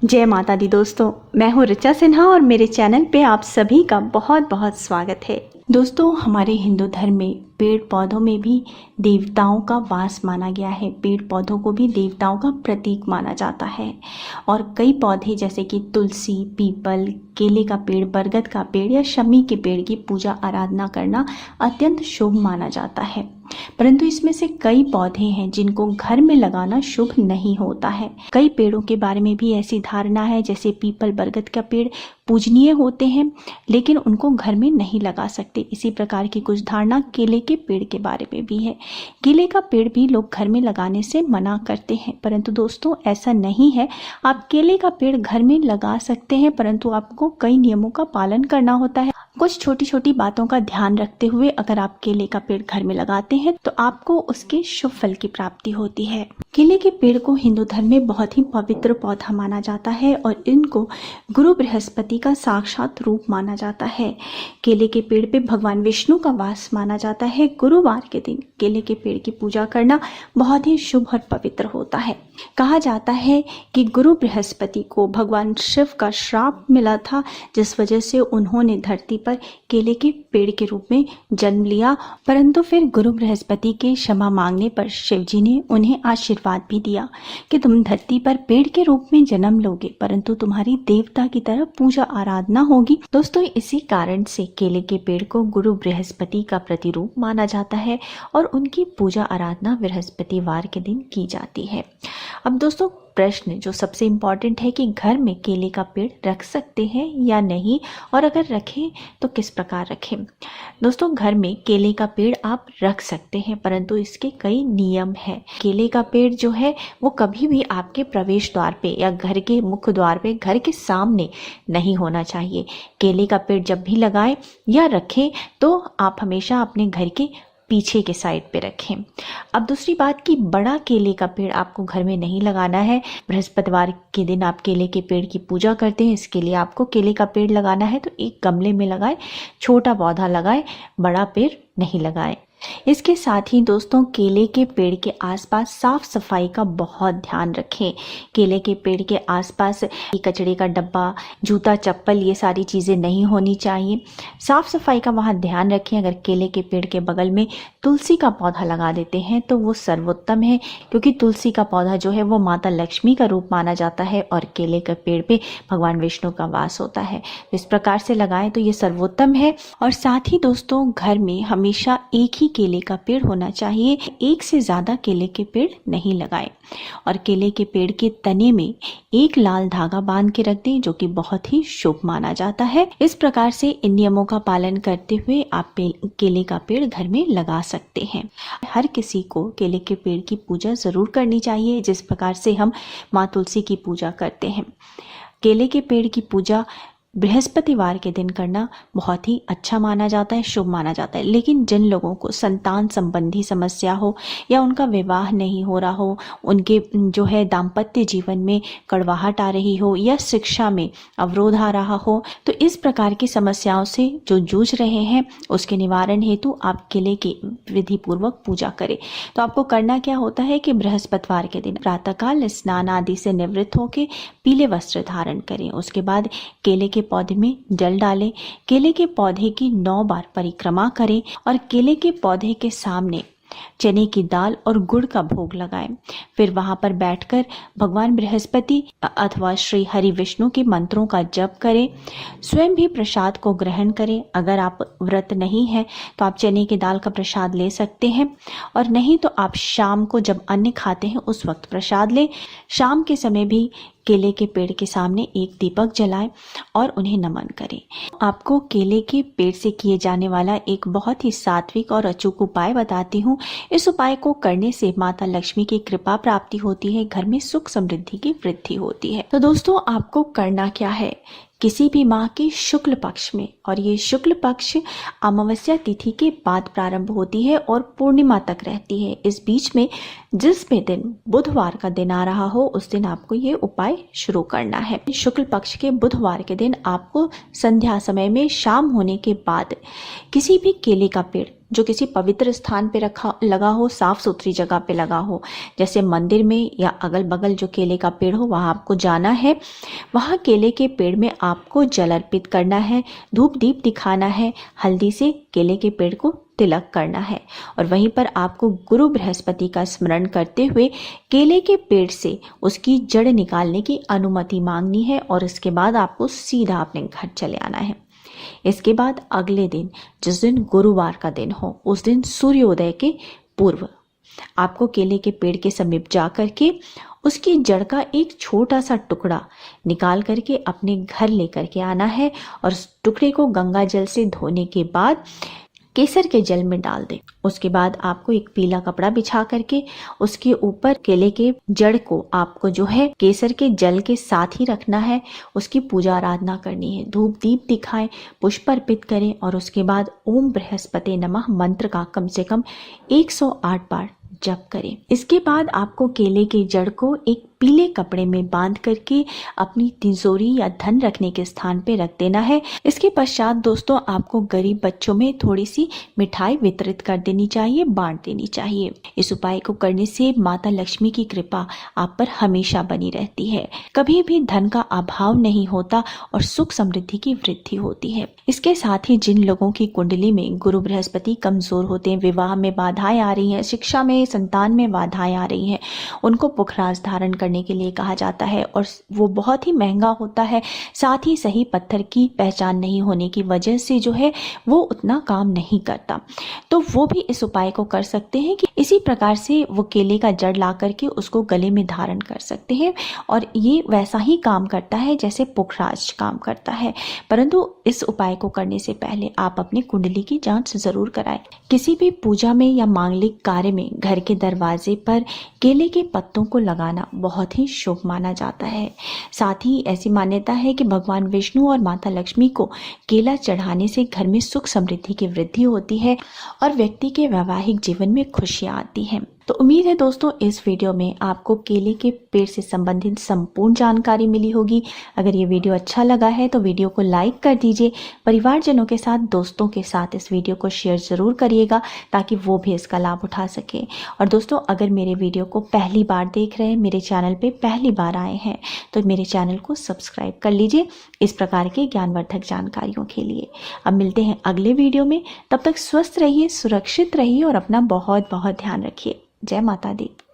जय माता दी दोस्तों, मैं हूँ ऋचा सिन्हा और मेरे चैनल पे आप सभी का बहुत बहुत स्वागत है। दोस्तों, हमारे हिंदू धर्म में पेड़ पौधों में भी देवताओं का वास माना गया है। पेड़ पौधों को भी देवताओं का प्रतीक माना जाता है और कई पौधे जैसे कि तुलसी, पीपल, केले का पेड़, बरगद का पेड़ या शमी के पेड़ की पूजा आराधना करना अत्यंत शुभ माना जाता है। परंतु इसमें से कई पौधे हैं जिनको घर में लगाना शुभ नहीं होता है। कई पेड़ों के बारे में भी ऐसी धारणा है, जैसे पीपल, बरगद का पेड़ पूजनीय होते हैं लेकिन उनको घर में नहीं लगा सकते। इसी प्रकार की कुछ धारणा केले के पेड़ के बारे में भी है। केले का पेड़ भी लोग घर में लगाने से मना करते हैं, परंतु दोस्तों ऐसा नहीं है। आप केले का पेड़ घर में लगा सकते हैं, परंतु आपको कई नियमों का पालन करना होता है। कुछ छोटी छोटी बातों का ध्यान रखते हुए अगर आप केले का पेड़ घर में लगाते हैं तो आपको उसके शुभ फल की प्राप्ति होती है। केले के पेड़ को हिंदू धर्म में बहुत ही पवित्र पौधा माना जाता है और इनको गुरु बृहस्पति का साक्षात रूप माना जाता है। केले के पेड़ पे भगवान विष्णु का वास माना जाता है। गुरुवार के दिन केले के पेड़ की पूजा करना बहुत ही शुभ और पवित्र होता है। कहा जाता है कि गुरु बृहस्पति को भगवान शिव का श्राप मिला था, जिस वजह से उन्होंने धरती पर केले के पेड़ के रूप में जन्म लिया। परंतु फिर गुरु बृहस्पति के क्षमा मांगने पर शिव जी ने उन्हें आशीर्वाद भी दिया कि तुम धरती पर पेड़ के रूप में जन्म लोगे, परंतु तुम्हारी देवता की तरह पूजा आराधना होगी। दोस्तों, इसी कारण से केले के पेड़ को गुरु बृहस्पति का प्रतिरूप माना जाता है और उनकी पूजा आराधना बृहस्पतिवार के दिन की जाती है। अब दोस्तों, प्रश्न जो सबसे इम्पॉर्टेंट है कि घर में केले का पेड़ रख सकते हैं या नहीं, और अगर रखें तो किस प्रकार रखें। दोस्तों, घर में केले का पेड़ आप रख सकते हैं, परंतु इसके कई नियम हैं। केले का पेड़ जो है वो कभी भी आपके प्रवेश द्वार पे या घर के मुख्य द्वार पे, घर के सामने नहीं होना चाहिए। केले का पेड़ जब भी लगाएं या रखें तो आप हमेशा अपने घर के पीछे के साइड पे रखें। अब दूसरी बात कि बड़ा केले का पेड़ आपको घर में नहीं लगाना है। बृहस्पतिवार के दिन आप केले के पेड़ की पूजा करते हैं, इसके लिए आपको केले का पेड़ लगाना है तो एक गमले में लगाएं, छोटा पौधा लगाएं, बड़ा पेड़ नहीं लगाएं। इसके साथ ही दोस्तों, केले के पेड़ के आसपास साफ सफाई का बहुत ध्यान रखें। केले के पेड़ के आसपास कचड़े का डब्बा, जूता, चप्पल, ये सारी चीज़ें नहीं होनी चाहिए। साफ सफाई का वहाँ ध्यान रखें। अगर केले के पेड़ के बगल में तुलसी का पौधा लगा देते हैं तो वो सर्वोत्तम है, क्योंकि तुलसी का पौधा जो है वो माता लक्ष्मी का रूप माना जाता है और केले के पेड़ पे भगवान विष्णु का वास होता है। इस प्रकार से लगाएं तो ये सर्वोत्तम है। और साथ ही दोस्तों, घर में हमेशा एक ही केले का पेड़ होना चाहिए, एक से ज्यादा केले के पेड़ नहीं लगाएं। और केले के पेड़ के तने में एक लाल धागा बांध के रख दें, जो कि बहुत ही शुभ माना जाता है। इस प्रकार से इन नियमों का पालन करते हुए आप केले का पेड़ घर में लगा सकते हैं। हर किसी को केले के पेड़ की पूजा जरूर करनी चाहिए, जिस प्रकार से हम माँ तुलसी की पूजा करते हैं। केले के पेड़ की पूजा बृहस्पतिवार के दिन करना बहुत ही अच्छा माना जाता है, शुभ माना जाता है। लेकिन जिन लोगों को संतान संबंधी समस्या हो या उनका विवाह नहीं हो रहा हो, उनके जो है दाम्पत्य जीवन में कड़वाहट आ रही हो या शिक्षा में अवरोध आ रहा हो, तो इस प्रकार की समस्याओं से जो जूझ रहे हैं उसके निवारण हेतु आप केले की विधि पूर्वक पूजा करें। तो आपको करना क्या होता है कि बृहस्पतिवार के दिन प्रातःकाल स्नान आदि से निवृत्त होकर पीले वस्त्र धारण करें। उसके बाद केले के पौधे में जल डालें, केले के पौधे की 9 बार परिक्रमा करें और केले के पौधे के सामने चने की दाल और गुड़ का भोग लगाएं। फिर वहां पर बैठकर भगवान बृहस्पति अथवा श्री हरि विष्णु के मंत्रों का जप करें। स्वयं भी प्रसाद को ग्रहण करें। अगर आप व्रत नहीं है तो आप चने की दाल का प्रसाद ले सकते हैं, और नहीं तो आप शाम को जब अन्न खाते हैं उस वक्त प्रसाद लें। शाम के समय भी केले के पेड़ के सामने एक दीपक जलाएं और उन्हें नमन करें। आपको केले के पेड़ से किए जाने वाला एक बहुत ही सात्विक और अचूक उपाय बताती हूँ। इस उपाय को करने से माता लक्ष्मी की कृपा प्राप्ति होती है, घर में सुख समृद्धि की वृद्धि होती है। तो दोस्तों, आपको करना क्या है, किसी भी माह के शुक्ल पक्ष में, और ये शुक्ल पक्ष अमावस्या तिथि के बाद प्रारंभ होती है और पूर्णिमा तक रहती है। इस बीच में जिस भी दिन बुधवार का दिन आ रहा हो उस दिन आपको ये उपाय शुरू करना है। शुक्ल पक्ष के बुधवार के दिन आपको संध्या समय में शाम होने के बाद किसी भी केले का पेड़ जो किसी पवित्र स्थान पे लगा हो, साफ सुथरी जगह पे लगा हो, जैसे मंदिर में या अगल बगल जो केले का पेड़ हो वहाँ आपको जाना है। वहाँ केले के पेड़ में आपको जल अर्पित करना है, धूप दीप दिखाना है, हल्दी से केले के पेड़ को तिलक करना है और वहीं पर आपको गुरु बृहस्पति का स्मरण करते हुए केले के पेड़ से उसकी जड़ निकालने की अनुमति मांगनी है और इसके बाद आपको सीधा अपने घर चले आना है। इसके बाद अगले दिन, जिस दिन गुरुवार का दिन हो, उस दिन सूर्योदय के पूर्व आपको केले के पेड़ के समीप जा करके उसकी जड़ का एक छोटा सा टुकड़ा निकाल करके अपने घर लेकर के आना है और उस टुकड़े को गंगा जल से धोने के बाद केसर के जल में डाल दें। उसके बाद आपको एक पीला कपड़ा बिछा करके उसके ऊपर केले के जड़ को आपको जो है केसर के जल के साथ ही रखना है, उसकी पूजा आराधना करनी है, धूप दीप दिखाएं, पुष्प अर्पित करें और उसके बाद ओम बृहस्पति नमः मंत्र का कम से कम 108 बार जप करें। इसके बाद आपको केले के जड़ को एक पीले कपड़े में बांध करके अपनी तिजोरी या धन रखने के स्थान पे रख देना है। इसके पश्चात दोस्तों आपको गरीब बच्चों में थोड़ी सी मिठाई वितरित कर देनी चाहिए, बांट देनी चाहिए। इस उपाय को करने से माता लक्ष्मी की कृपा आप पर हमेशा बनी रहती है, कभी भी धन का अभाव नहीं होता और सुख समृद्धि की वृद्धि होती है। इसके साथ ही जिन लोगों की कुंडली में गुरु बृहस्पति कमजोर होते हैं, विवाह में बाधाएं आ रही हैं, शिक्षा में, संतान में बाधाएं आ रही हैं, उनको पुखराज धारण करने के लिए कहा जाता है और वो बहुत ही महंगा होता है। साथ ही सही पत्थर की पहचान नहीं होने की वजह से जो है वो उतना काम नहीं करता, तो वो भी इस उपाय को कर सकते हैं कि इसी प्रकार से वो केले का जड़ ला करके उसको गले में धारण कर सकते हैं और ये वैसा ही काम करता है जैसे पुखराज काम करता है। परंतु इस उपाय को करने से पहले आप अपनी कुंडली की जांच जरूर कराएं। किसी भी पूजा में या मांगलिक कार्य में घर के दरवाजे पर केले के पत्तों को लगाना बहुत ही शुभ माना जाता है। साथ ही ऐसी मान्यता है कि भगवान विष्णु और माता लक्ष्मी को केला चढ़ाने से घर में सुख समृद्धि की वृद्धि होती है और व्यक्ति के वैवाहिक जीवन में खुशियां आती हैं। तो उम्मीद है दोस्तों इस वीडियो में आपको केले के पेड़ से संबंधित संपूर्ण जानकारी मिली होगी। अगर ये वीडियो अच्छा लगा है तो वीडियो को लाइक कर दीजिए, परिवारजनों के साथ, दोस्तों के साथ इस वीडियो को शेयर जरूर करिएगा ताकि वो भी इसका लाभ उठा सके। और दोस्तों अगर मेरे वीडियो को पहली बार देख रहे हैं, मेरे चैनल पे पहली बार आए हैं, तो मेरे चैनल को सब्सक्राइब कर लीजिए इस प्रकार के ज्ञानवर्धक जानकारियों के लिए। अब मिलते हैं अगले वीडियो में, तब तक स्वस्थ रहिए, सुरक्षित रहिए और अपना बहुत बहुत ध्यान रखिए। जय माता दी।